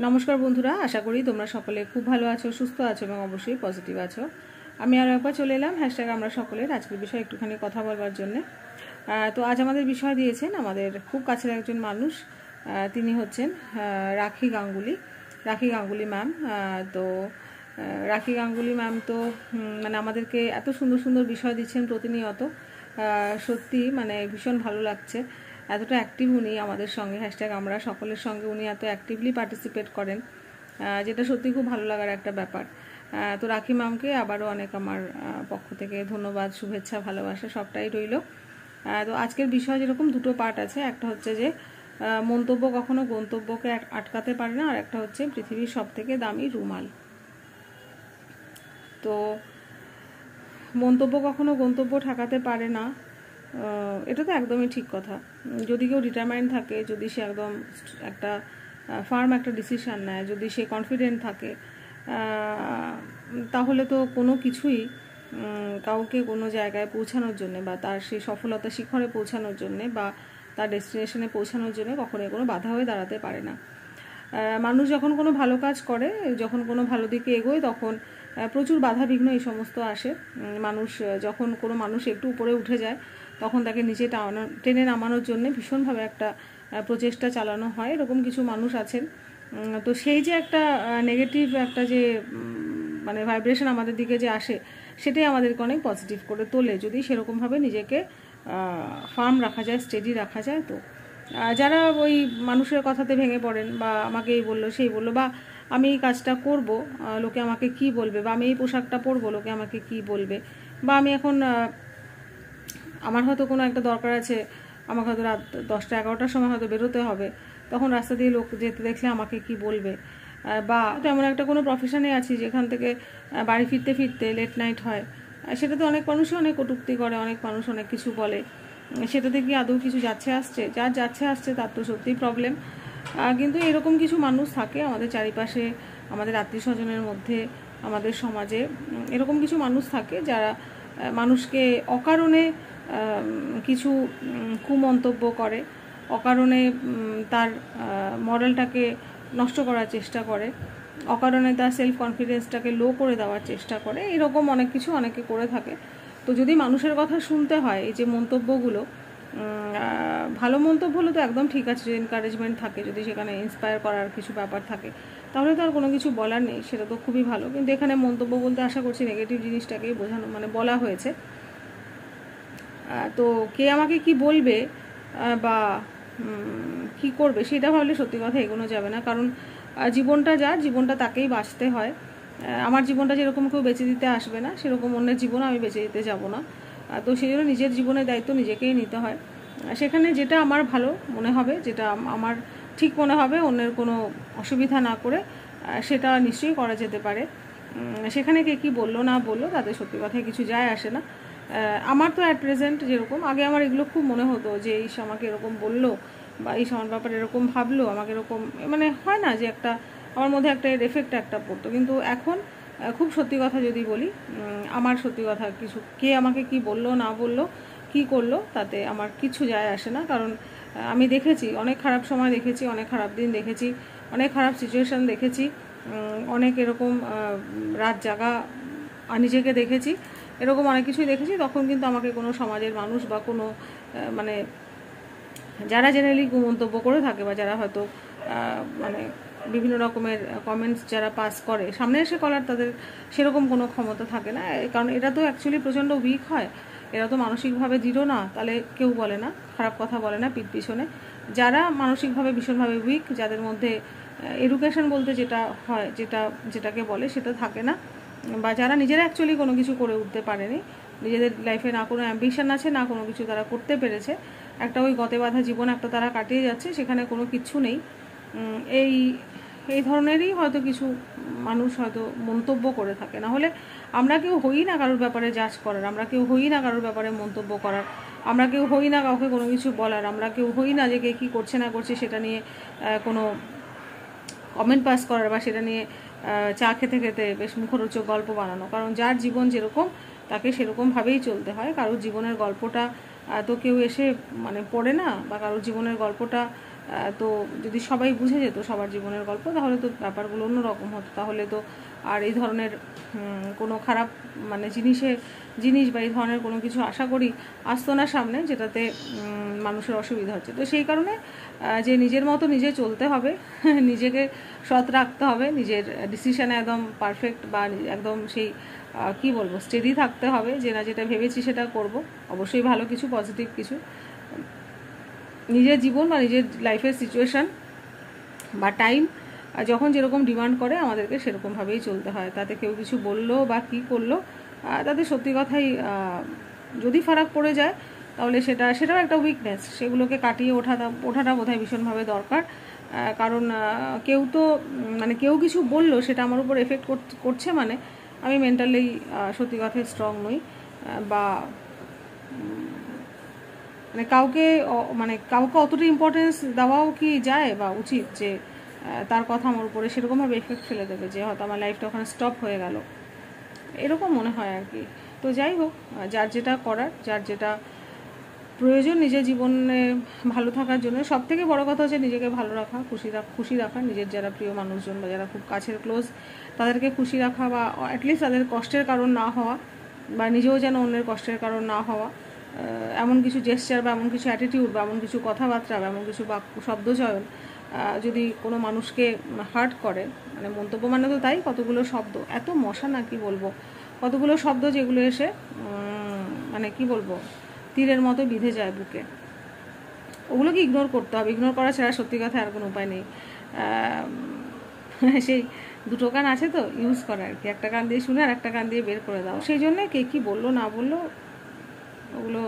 নমস্কার বন্ধুরা, আশা করি তোমরা সকলে খুব ভালো আছো, সুস্থ আছো এবং অবশ্যই পজিটিভ আছো। আমি আরও একবার চলে এলাম আমরা সকলের আজকের বিষয়ে একটুখানি কথা বলবার জন্যে। তো আজ আমাদের বিষয় দিয়েছেন আমাদের খুব কাছের একজন মানুষ, তিনি হচ্ছেন রাখি গাঙ্গুলি ম্যাম। তো রাখি গাঙ্গুলি ম্যাম তো মানে আমাদেরকে এত সুন্দর সুন্দর বিষয় দিচ্ছেন প্রতিনিয়ত, সত্যি মানে ভীষণ ভালো লাগছে। এতটা অ্যাক্টিভ উনি আমাদের সঙ্গে, আমরা সকলের সঙ্গে উনি এত অ্যাক্টিভলি পার্টিসিপেট করেন, যেটা সত্যি খুব ভালো লাগার একটা ব্যাপার। তো রাখি ম্যামকে আবারও অনেক আমার পক্ষ থেকে ধন্যবাদ, শুভেচ্ছা, ভালোবাসা সবটাই রইল। তো আজকের বিষয় যেরকম দুটো পার্ট আছে, একটা হচ্ছে যে মন্তব্য কখনো গন্তব্যকে আটকাতে পারে না, আর একটা হচ্ছে পৃথিবীর সব থেকে দামি রুমাল। তো মন্তব্য কখনো গন্তব্য ঠেকাতে পারে না, এটা তো একদমই ঠিক কথা। যদি কেউ ডিটারমাইন্ড থাকে, যদি সে একদম একটা ফার্ম একটা ডিসিশান নেয়, যদি সে কনফিডেন্ট থাকে, তাহলে তো কোনো কিছুই কাউকে কোনো জায়গায় পৌঁছানোর জন্যে বা তার সেই সফলতা শিখরে পৌঁছানোর জন্যে বা তার ডেস্টিনেশনে পৌঁছানোর জন্য কখনোই কোনো বাধা হয়ে দাঁড়াতে পারে না। মানুষ যখন কোনো ভালো কাজ করে, যখন কোনো ভালো দিকে এগোয়, তখন প্রচুর বাধা বিঘ্ন এই সমস্ত আসে। যখন কোনো মানুষ একটু উপরে উঠে যায়, তখন তাকে নিচে টেনে নামানোর জন্য ভীষণভাবে একটা প্রচেষ্টা চালানো হয়। এরকম কিছু মানুষ আছেন। তো সেই যে একটা নেগেটিভ একটা যে মানে ভাইব্রেশন আমাদের দিকে যে আসে, সেটাই আমাদেরকে অনেক পজিটিভ করে তোলে, যদি সেরকমভাবে নিজেকে ফার্ম রাখা যায়, স্টেডি রাখা যায়। তো যারা ওই মানুষের কথাতে ভেঙে পড়েন, বা আমাকে এই বললো সেই বললো, বা আমি এই কাজটা করব, লোকে আমাকে কি বলবে, বা আমি এই পোশাকটা পরবো, লোকে আমাকে কি বলবে, বা আমি এখন আমার হয়তো কোনো একটা দরকার আছে, আমাকে হয়তো রাত 10টা 11টার সময় হয়তো বেরোতে হবে, তখন রাস্তা দিয়ে লোক যেতে দেখলে আমাকে কি বলবে, বা তেমন একটা কোনো প্রফেশনে আছি যেখান থেকে বাড়ি ফিরতে ফিরতে লেট নাইট হয়, সেটাতে অনেক মানুষই অনেক কটূক্তি করে, অনেক মানুষ অনেক কিছু বলে, সেটাতে কি আদৌ কিছু যাচ্ছে আসছে? যার যাচ্ছে আসছে তার তো সত্যিই প্রবলেম। কিন্তু এরকম কিছু মানুষ থাকে আমাদের চারিপাশে, আমাদের আত্মীয় স্বজনের মধ্যে, আমাদের সমাজে এরকম কিছু মানুষ থাকে যারা মানুষকে অকারণে কিছু কুমন্তব্য করে, অকারণে তার মরালটাকে নষ্ট করার চেষ্টা করে, অকারণে তার সেলফ কনফিডেন্সটাকে লো করে দেওয়ার চেষ্টা করে। এরকম অনেক কিছু অনেকে করে থাকে। তো যদি মানুষের কথা শুনতে হয়, এই যে মন্তব্যগুলো, ভালো মন্তব্য হলে তো একদম ঠিক আছে, যদি এনকারেজমেন্ট থাকে, যদি সেখানে ইন্সপায়ার করার কিছু ব্যাপার থাকে, তাহলে তো আর কোনো কিছু বলার নেই, সেটা তো খুবই ভালো। কিন্তু এখানে মন্তব্য বলতে আশা করছি নেগেটিভ জিনিসটাকেই বোঝানো, মানে বলা হয়েছে। তো কে আমাকে কি বলবে বা কি করবে সেটা ভাবলে সত্যি কথা এগোনো যাবে না। কারণ জীবনটা জীবনটা তাকেই বাঁচতে হয়। আমার জীবনটা যেরকম কেউ বেঁচে দিতে আসবে না, সেরকম অন্যের জীবন আমি বেঁচে দিতে যাব না। তো সেই জন্য নিজের জীবনের দায়িত্ব নিজেকেই নিতে হয়। সেখানে যেটা আমার ভালো মনে হবে, যেটা আমার ঠিক মনে হবে, অন্যের কোনো অসুবিধা না করে, সেটা নিশ্চয়ই করা যেতে পারে। সেখানে কে কী বললো না বললো তাতে সত্যি কথায় কিছু যায় আসে না। আমার তো অ্যাট প্রেজেন্ট যেরকম, আগে আমার এগুলো খুব মনে হতো যে এই আমাকে এরকম বললো, বা এই আমার ব্যাপারে এরকম ভাবলো, আমাকে এরকম, মানে হয় না যে একটা আমার মধ্যে একটা এর এফেক্ট একটা পড়তো। কিন্তু এখন খুব সত্যি কথা যদি বলি, আমার সত্যি কথা কিছু কে আমাকে কি বললো না বললো, কি করলো, তাতে আমার কিছু যায় আসে না। কারণ আমি দেখেছি অনেক খারাপ সময় দেখেছি, অনেক খারাপ দিন দেখেছি, অনেক খারাপ সিচুয়েশান দেখেছি, অনেক এরকম রাত জাগা নিজেকে দেখেছি, এরকম অনেক কিছুই দেখেছি। তখন কিন্তু আমাকে কোনো সমাজের মানুষ বা কোনো মানে যারা জেনারেলি কুমন্তব্য করে থাকে, বা যারা হয়তো মানে বিভিন্ন রকমের কমেন্টস যারা পাস করে, সামনে এসে করার তাদের সেরকম কোনো ক্ষমতা থাকে না। কারণ এরা তো অ্যাকচুয়ালি প্রচণ্ড উইক হয়, এরা তো মানসিকভাবে দৃঢ় না, তাহলে কেউ বলে না, খারাপ কথা বলে না পিঠ পিছনে। যারা মানসিকভাবে ভীষণভাবে উইক, যাদের মধ্যে এডুকেশন বলতে যেটা হয়, যেটাকে বলে সেটা থাকে না, বা যারা নিজেরা অ্যাকচুয়ালি কোনো কিছু করে উঠতে পারেনি, নিজেদের লাইফে না কোনো অ্যাম্বিশন আছে, না কোনো কিছু তারা করতে পেরেছে, একটা ওই গতে বাঁধা জীবন একটা তারা কাটিয়ে যাচ্ছে, সেখানে কোনো কিচ্ছু নেই, এই এই ধরনেরই হয়তো কিছু মানুষ হয়তো মন্তব্য করে থাকে। না হলে আমরা কেউ হই না কারোর ব্যাপারে জাজ করার, আমরা কেউ হই না কারোর ব্যাপারে মন্তব্য করার, আমরা কেউ হই না কাউকে কোনো কিছু বলার, আমরা কেউ হই না যে কে কী করছে না করছে সেটা নিয়ে কোনো কমেন্ট পাস করার, বা সেটা নিয়ে চা খেতে খেতে বেশ মুখরোচক গল্প বানানো। কারণ যার জীবন যেরকম তাকে সেরকমভাবেই চলতে হয়। কারোর জীবনের গল্পটা তো কেউ এসে মানে পড়ে না, বা কারোর জীবনের গল্পটা তো যদি সবাই বুঝে যেত সবার জীবনের গল্প, তাহলে তো ব্যাপারগুলো অন্যরকম হতো। তাহলে তো আর এই ধরনের কোনো খারাপ মানে জিনিস বা এই ধরনের কোনো কিছু আশা করি আসতো না সামনে, যেটাতে মানুষের অসুবিধা হচ্ছে। তো সেই কারণে যে নিজের মতো নিজে চলতে হবে, নিজেকে সৎ রাখতে হবে, নিজের ডিসিশানে একদম পারফেক্ট বা একদম সেই কি বলবো স্টেডি থাকতে হবে, যে না যেটা ভেবেছি সেটা করব, অবশ্যই ভালো কিছু পজিটিভ কিছু। নিজের জীবন বা নিজের লাইফের সিচুয়েশান বা টাইম যখন যেরকম ডিমান্ড করে আমাদেরকে সেরকমভাবেই চলতে হয়। তাতে কেউ কিছু বললো বা কী করলো, তাতে সত্যি কথাই যদি ফারাক পড়ে যায় তাহলে সেটাও একটা উইকনেস। সেগুলোকে কাটিয়ে ওঠাটা বোধহয় ভীষণভাবে দরকার। কারণ কেউ তো মানে কেউ কিছু বললো, সেটা আমার উপর এফেক্ট করছে, মানে আমি মেন্টালি সত্যি কথাই স্ট্রং নই, বা মানে কাউকে অতটা ইম্পর্টেন্স দেওয়াও কি যায় বা উচিত, যে তার কথা আমার উপরে সেরকমভাবে এফেক্ট ফেলে দেবে যে হয়তো আমার লাইফটা ওখানে স্টপ হয়ে গেল, এরকম মনে হয় আর কি। তো যাই হোক, যার যেটা করার, যার যেটা প্রয়োজন নিজের জীবনে ভালো থাকার জন্য, সব থেকে বড়ো কথা হচ্ছে নিজেকে ভালো রাখা, খুশি রাখা, নিজের যারা প্রিয় মানুষজন বা যারা খুব কাছের ক্লোজ তাদেরকে খুশি রাখা, বা অ্যাটলিস্ট তাদের কষ্টের কারণ না হওয়া, বা নিজেও যেন অন্যের কষ্টের কারণ না হওয়া। এমন কিছু জেস্চার বা এমন কিছু অ্যাটিটিউড বা এমন কিছু কথাবার্তা বা এমন কিছু শব্দচয়ন যদি কোনো মানুষকে হার্ট করে, মানে মন্তব্য মানে তো তাই, কতগুলো শব্দ, এত মশা না কি বলবো, কতগুলো শব্দ যেগুলো এসে মানে কি বলবো তীরের মতো বিঁধে যায় বুকে, ওগুলোকে ইগনোর করতে হবে। ইগনোর করা ছাড়া সত্যি কথা আর কোনো উপায় নেই। সেই দুটো কান আছে তো ইউজ করা আর কি, একটা কান দিয়ে শুনে আর একটা কান দিয়ে বের করে দাও। সেই জন্যে কে কী বললো না বললো ওগুলো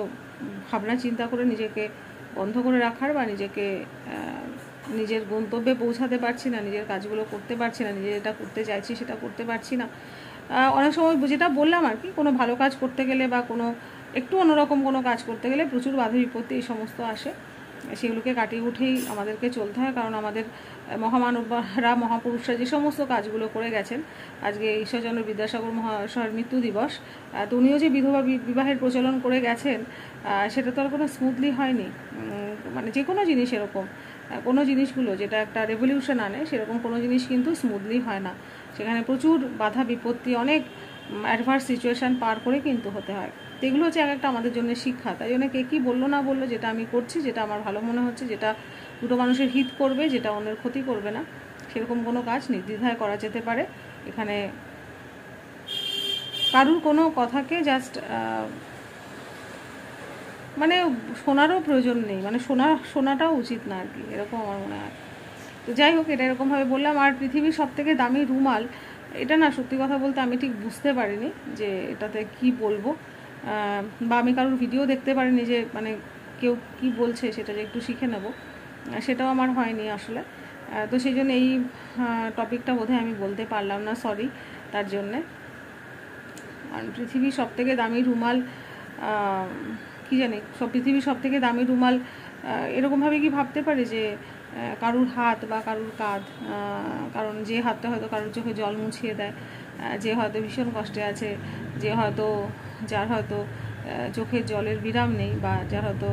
ভাবনা চিন্তা করে নিজেকে বন্ধ করে রাখার, বা নিজেকে নিজের গন্তব্যে পৌঁছাতে পারছি না, নিজের কাজগুলো করতে পারছি না, নিজে যেটা করতে চাইছি সেটা করতে পারছি না। অনেক সময় যেটা বললাম আর কি, কোনো ভালো কাজ করতে গেলে বা কোনো একটু অন্যরকম কোনো কাজ করতে গেলে প্রচুর বাধা বিপত্তি এই সমস্ত আসে, সেগুলোকে কাটিয়ে উঠেই আমাদেরকে চলতে হয়। কারণ আমাদের মহামানবরা, মহাপুরুষরা যে সমস্ত কাজগুলো করে গেছেন, আজকে ঈশ্বরচন্দ্র বিদ্যাসাগর মহাশয়ের মৃত্যু দিবস, তো উনিও যে বিধবা বিবাহের প্রচলন করে গেছেন, সেটা তো আর কোনো স্মুথলি হয়নি। মানে যে কোনো জিনিস এরকম কোনো জিনিসগুলো যেটা একটা রেভলিউশন আনে, সেরকম কোনো জিনিস কিন্তু স্মুথলি হয় না, সেখানে প্রচুর বাধা বিপত্তি, অনেক অ্যাডভার্স সিচুয়েশান পার করে কিন্তু হতে হয়। তো এগুলো হচ্ছে এক একটা আমাদের জন্য শিক্ষা। তাই জন্য কে কী বললো না বললো, যেটা আমি করছি, যেটা আমার ভালো মনে হচ্ছে, যেটা দুটো মানুষের হিত করবে, যেটা অন্যের ক্ষতি করবে না, সেরকম কোনো কাজ নির্দ্বিধায় করা যেতে পারে। এখানে কারুর কোনো কথাকে জাস্ট মানে শোনারও প্রয়োজন নেই, মানে শোনাটাও উচিত না আর কি, এরকম আমার মনে হয়। তো যাই হোক, এটা এরকমভাবে বললাম। আর পৃথিবীর সবথেকে দামি রুমাল, এটা না সত্যি কথা বলতে আমি ঠিক বুঝতে পারিনি যে এটাতে কি বলবো, বা আমি কারোর ভিডিও দেখতে পারিনি যে মানে কেউ কি বলছে সেটা যে একটু শিখে নেব, সেটাও আমার হয়নি আসলে। তো সেই জন্য এই টপিকটা বোধহয় আমি বলতে পারলাম না, সরি তার জন্যে। আর পৃথিবীর সবথেকে দামি রুমাল কি জানি, পৃথিবীর সবথেকে দামি রুমাল এরকমভাবে কি ভাবতে পারি যে কারুর হাত বা কারুর কাঁধ, কারণ যে হাতটা হয়তো কারোর চোখে জল মুছিয়ে দেয়, যে হয়তো ভীষণ কষ্টে আছে, যার হয়তো চোখের জলের বিরাম নেই, বা যার হয়তো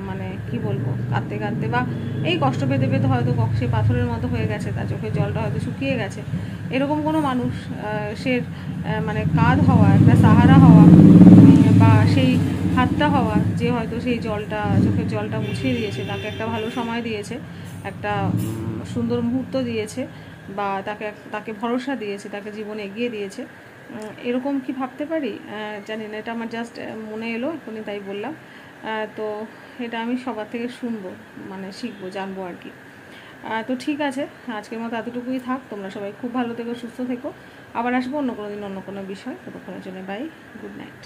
মানে কি বলবো কাঁদতে কাঁদতে বা এই কষ্ট পেতে পেতে হয়তো সে পাথরের মতো হয়ে গেছে, তার চোখের জলটা হয়তো শুকিয়ে গেছে, এরকম কোনো মানুষ সে মানে কাঁধ হওয়া, একটা সাহারা হওয়া, বা সেই হাতটা হওয়া যে হয়তো সেই চোখের জলটা মুছিয়ে দিয়েছে, তাকে একটা ভালো সময় দিয়েছে, একটা সুন্দর মুহূর্ত দিয়েছে, বা তাকে ভরসা দিয়েছে, তাকে জীবনে এগিয়ে দিয়েছে, এরকম কি ভাবতে পারি জানি না। এটা আমার জাস্ট মনে এলো এখনই, তাই বললাম। তো এটা আমি সবার থেকে শুনবো, মানে শিখবো, জানবো আর কি। তো ঠিক আছে, আজকের মতো এতটুকুই থাক। তোমরা সবাই খুব ভালো থেকো, সুস্থ থেকো। আবার আসবো অন্য কোনো দিন অন্য কোনো বিষয়। ততক্ষণের জন্য বাই, গুড নাইট।